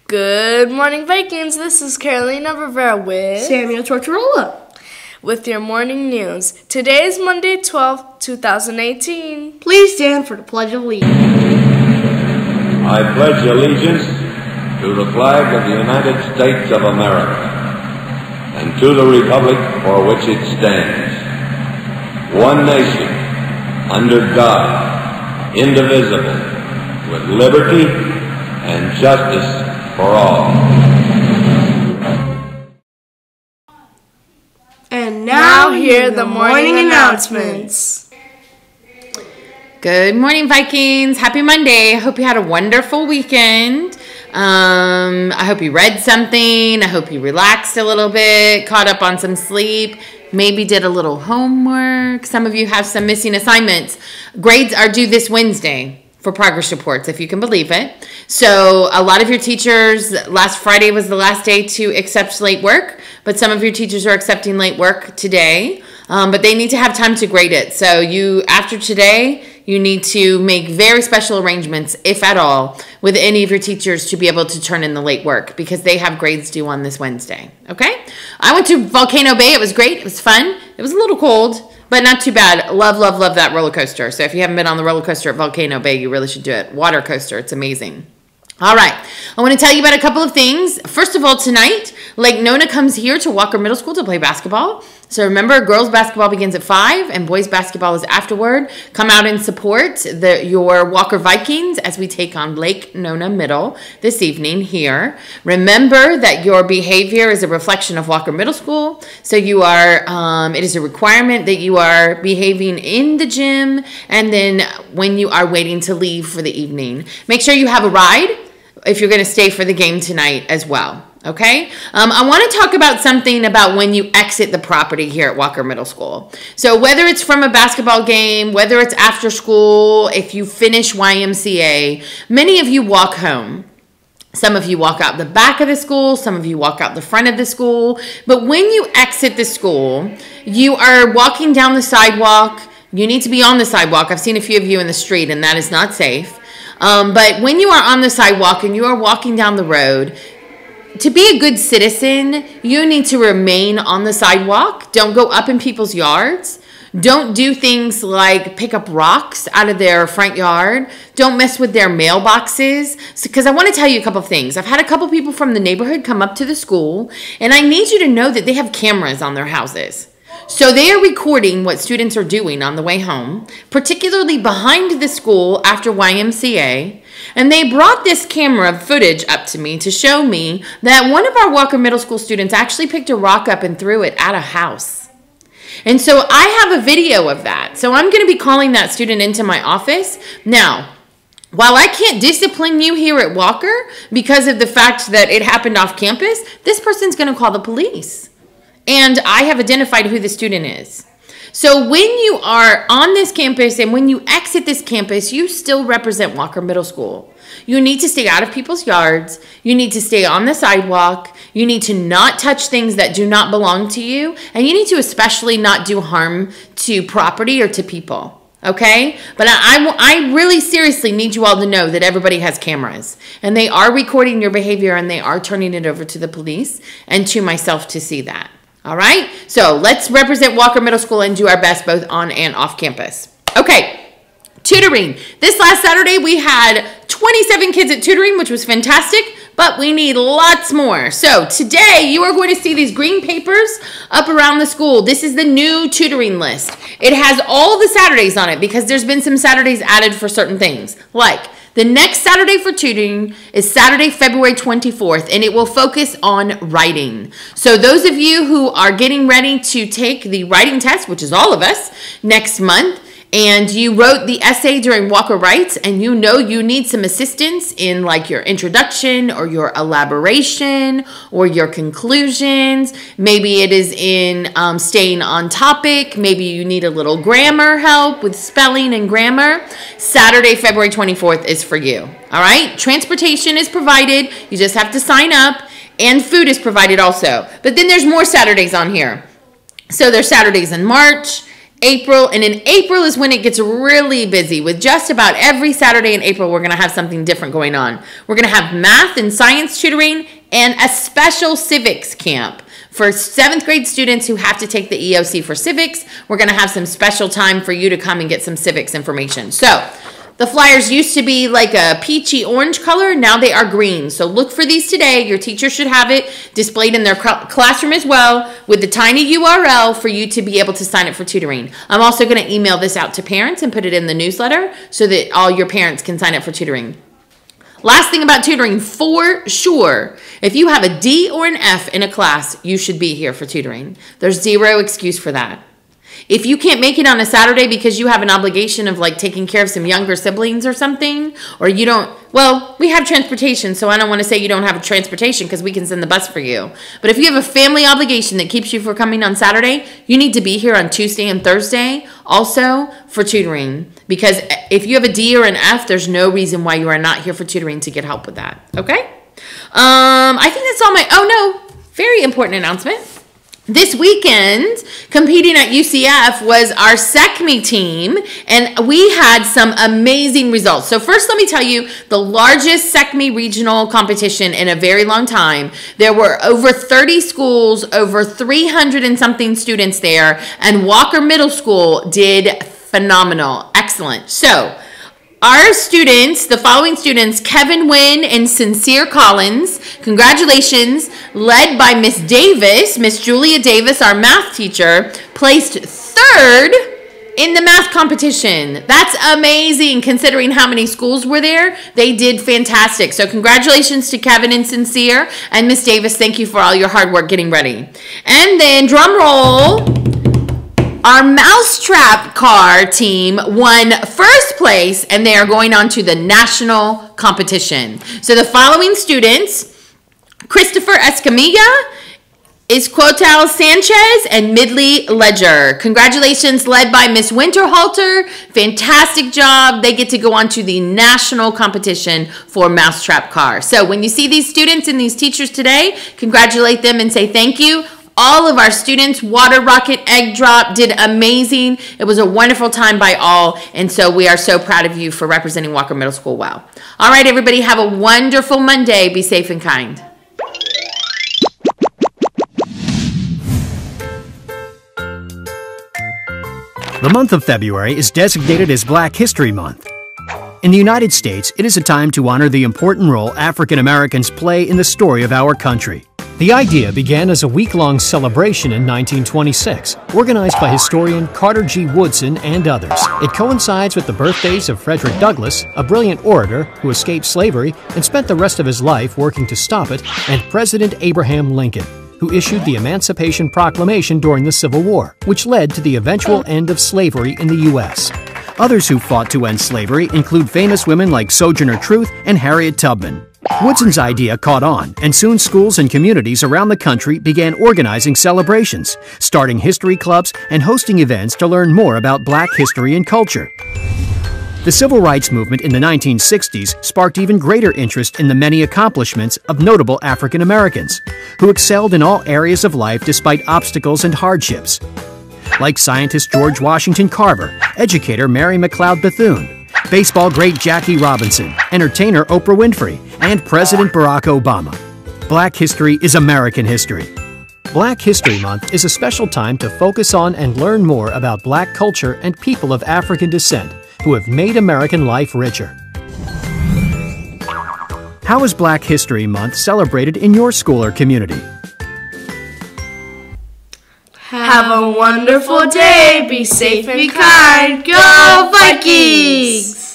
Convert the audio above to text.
Good morning, Vikings. This is Carolina Rivera with Samuel Tortorella with your morning news. Today is Monday, 12th, 2018. Please stand for the Pledge of Allegiance. I pledge allegiance to the flag of the United States of America and to the republic for which it stands, one nation, under God, indivisible, with liberty and justice for all. And now hear the morning announcements. Good morning, Vikings. Happy Monday. I hope you had a wonderful weekend. I hope you read something. I hope you relaxed a little bit, caught up on some sleep, maybe did a little homework. Some of you have some missing assignments. Grades are due this Wednesday for progress reports, if you can believe it. So a lot of your teachers, last Friday was the last day to accept late work, but some of your teachers are accepting late work today, but they need to have time to grade it. So after today, you need to make very special arrangements, if at all, with any of your teachers to be able to turn in the late work because they have grades due on this Wednesday, okay? I went to Volcano Bay. It was great. It was fun. It was a little cold, but not too bad. Love, love, love that roller coaster. So if you haven't been on the roller coaster at Volcano Bay, you really should do it. Water coaster. It's amazing. All right. I want to tell you about a couple of things. First of all, tonight, Lake Nona comes here to Walker Middle School to play basketball. So remember, girls basketball begins at 5 and boys basketball is afterward. Come out and support your Walker Vikings as we take on Lake Nona Middle this evening here. Remember that your behavior is a reflection of Walker Middle School. So it is a requirement that you are behaving in the gym and then when you are waiting to leave for the evening. Make sure you have a ride if you're going to stay for the game tonight as well. Okay, I want to talk about something about when you exit the property here at Walker Middle School. So whether it's from a basketball game, whether it's after school, if you finish YMCA, many of you walk home. Some of you walk out the back of the school, some of you walk out the front of the school. But when you exit the school, you are walking down the sidewalk. You need to be on the sidewalk. I've seen a few of you in the street, and that is not safe. But when you are on the sidewalk and you are walking down the road, to be a good citizen, you need to remain on the sidewalk. Don't go up in people's yards. Don't do things like pick up rocks out of their front yard. Don't mess with their mailboxes. Because I want to tell you a couple of things. I've had a couple people from the neighborhood come up to the school, and I need you to know that they have cameras on their houses. So they are recording what students are doing on the way home, particularly behind the school after YMCA. And they brought this camera footage up to me to show me that one of our Walker Middle School students actually picked a rock up and threw it at a house. And so I have a video of that. So I'm going to be calling that student into my office. Now, while I can't discipline you here at Walker because of the fact that it happened off campus, this person's going to call the police. And I have identified who the student is. So when you are on this campus and when you exit this campus, you still represent Walker Middle School. You need to stay out of people's yards. You need to stay on the sidewalk. You need to not touch things that do not belong to you. And you need to especially not do harm to property or to people. Okay? But I really seriously need you all to know that everybody has cameras. And they are recording your behavior and they are turning it over to the police and to myself to see that. All right, so let's represent Walker Middle School and do our best both on and off campus. Okay, tutoring. This last Saturday, we had 27 kids at tutoring, which was fantastic, but we need lots more. So today, you are going to see these green papers up around the school. This is the new tutoring list. It has all the Saturdays on it because there's been some Saturdays added for certain things, like the next Saturday for tutoring is Saturday, February 24th, and it will focus on writing. So those of you who are getting ready to take the writing test, which is all of us, next month, and you wrote the essay during Walker Writes, and you know you need some assistance in like your introduction or your elaboration or your conclusions. Maybe it is in staying on topic. Maybe you need a little grammar help with spelling and grammar. Saturday, February 24th is for you. All right? Transportation is provided. You just have to sign up. And food is provided also. But then there's more Saturdays on here. So there's Saturdays in March, April, and in April is when it gets really busy. With just about every Saturday in April, we're going to have something different going on. We're going to have math and science tutoring and a special civics camp. For 7th grade students who have to take the EOC for civics, we're going to have some special time for you to come and get some civics information. So the flyers used to be like a peachy orange color. Now they are green. So look for these today. Your teacher should have it displayed in their classroom as well with the tiny URL for you to be able to sign up for tutoring. I'm also going to email this out to parents and put it in the newsletter so that all your parents can sign up for tutoring. Last thing about tutoring, for sure, if you have a D or an F in a class, you should be here for tutoring. There's zero excuse for that. If you can't make it on a Saturday because you have an obligation of like taking care of some younger siblings or something, or you don't, well, we have transportation, so I don't want to say you don't have a transportation because we can send the bus for you. But if you have a family obligation that keeps you from coming on Saturday, you need to be here on Tuesday and Thursday also for tutoring. Because if you have a D or an F, there's no reason why you are not here for tutoring to get help with that. Okay? I think that's all oh no, very important announcement. This weekend, competing at UCF was our SECME team, and we had some amazing results. So first, let me tell you, the largest SECME regional competition in a very long time. There were over 30 schools, over 300 and something students there, and Walker Middle School did phenomenal. Excellent. So our students, the following students, Kevin Wynn and Sincere Collins, congratulations, led by Miss Davis, Miss Julia Davis, our math teacher, placed 3rd in the math competition. That's amazing considering how many schools were there. They did fantastic. So congratulations to Kevin and Sincere, and Miss Davis, thank you for all your hard work getting ready. And then drum roll. Our Mousetrap car team won 1st place, and they are going on to the national competition. So the following students, Christopher Escamilla, Isquotal Sanchez, and Midley Ledger. Congratulations, led by Miss Winterhalter. Fantastic job. They get to go on to the national competition for Mousetrap car. So when you see these students and these teachers today, congratulate them and say thank you. All of our students, Water Rocket, Egg Drop, did amazing. It was a wonderful time by all, and so we are so proud of you for representing Walker Middle School well. All right, everybody, have a wonderful Monday. Be safe and kind. The month of February is designated as Black History Month. In the United States, it is a time to honor the important role African Americans play in the story of our country. The idea began as a week-long celebration in 1926, organized by historian Carter G. Woodson and others. It coincides with the birthdays of Frederick Douglass, a brilliant orator who escaped slavery and spent the rest of his life working to stop it, and President Abraham Lincoln, who issued the Emancipation Proclamation during the Civil War, which led to the eventual end of slavery in the U.S. Others who fought to end slavery include famous women like Sojourner Truth and Harriet Tubman. Woodson's idea caught on, and soon schools and communities around the country began organizing celebrations, starting history clubs and hosting events to learn more about Black history and culture. The Civil Rights Movement in the 1960s sparked even greater interest in the many accomplishments of notable African Americans, who excelled in all areas of life despite obstacles and hardships. Like scientist George Washington Carver, educator Mary McLeod Bethune, baseball great Jackie Robinson, entertainer Oprah Winfrey, and President Barack Obama. Black history is American history. Black History Month is a special time to focus on and learn more about Black culture and people of African descent who have made American life richer. How is Black History Month celebrated in your school or community? Have a wonderful day. Be safe and kind. Go Vikings!